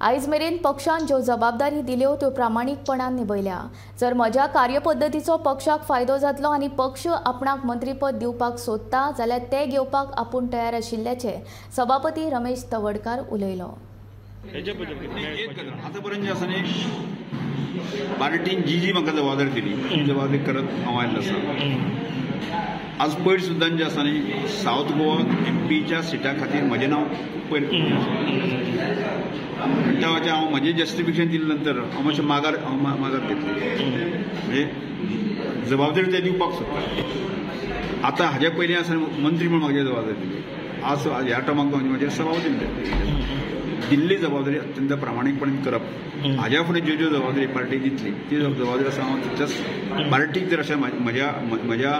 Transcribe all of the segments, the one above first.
आयज मेरेन पक्षान ज्यो जबाबदारी दिल्यो त्यो प्रामाणीकपणान निभयल्या। जर म्हज्या कार्यपद्दतीचो पक्षाक फायदो जातलो आनी पक्ष आपणाक मंत्रीपद दिवपाक सोदता जाल्यार ते घेवपाक आपूण तयार आशिल्ल्याचे सभापती रमेश तवडकार उलयलो। आतापर्यंत जे आसा न्ही पार्टीन जी म्हाका जबाबदारी दिली ती जबाबदारी करत हांव आयिल्लो आसा। आज पयर सुद्दां जे आसा न्ही साऊथ गोवा एमपीच्या सिटा खातीर म्हजें नांव पयर तेव्हाचे हांव म्हजें जस्टिफिकेशन दिले नंतर हांव मातशें माघार घेतली म्हणजे जबाबदारी ते दिवपाक सोदता। आतां हाजे पयलीं आसा मंत्री म्हणून म्हाका जबाबदारी दिली। आज ह्या टर्माक म्हजे सभापती दिल्ली जबाबदारी अत्यंत प्रामाणीकपणे करप। हाज्या फुडें ज्यो ज्यो जबाबदारी पार्टी दितली ती जबाबदारी आसा हांव तितल्याच पार्टीक जर अशें म्हज्या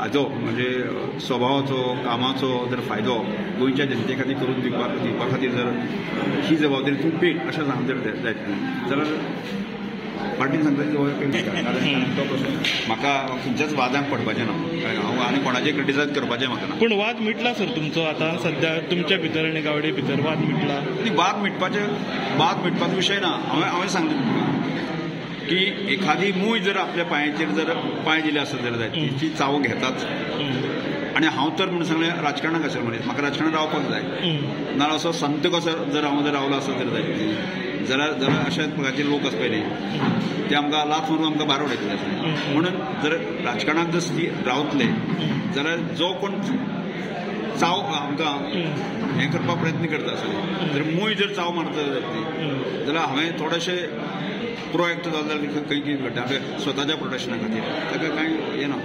हाजो म्हणजे स्वभावाचो कामाचो जर फायदो गोंयच्या जनते खातीर करून दिवपा खातीर जर ही जबाबदारी तूं पेट अशें सांग जर जायत जाल्यार पार्टीन सांगता ती जबाबदारी म्हाका खंयच्याच वादांक पडपाचें ना। हांव आनी कोणाचें क्रिटिसायज करपाचें म्हाका ना। पूण वाद मिटला सर तुमचो आतां सध्या तुमच्या भितर आनी गावडे भितर वाद मिटला? वाद मिटपाचो विशय ना। हांवें सांगलें तुमकां की एखादी मूय जर आपल्या पांयाचेर जर पांय दिले आसत जाल्यार ती चाव घेताच। आनी हांव तर म्हणून सांगलें राजकारणाक आसलें मनीस म्हाका राजकारणांत रावपाक जाय नाजाल्यार असो संत कसो जर हांव जर रावलो आसत जाल्यार अशा प्रकारचे लोक आसता पळय ते आमकां लाथ मारून आमकां भायर उडयतले आसले। म्हणून जर राजकारणाक जर रावतले जाल्यार जो कोण चाव आमकां हें करपाक प्रयत्न करता आसले जर मूय जर चाव मारता जाल्यार हांवें थोडेशें प्रोएक्ट जाल्यार खंय कितें घडटा स्वताच्या प्रोटेक्शना खातीर ताका कांय हें ना।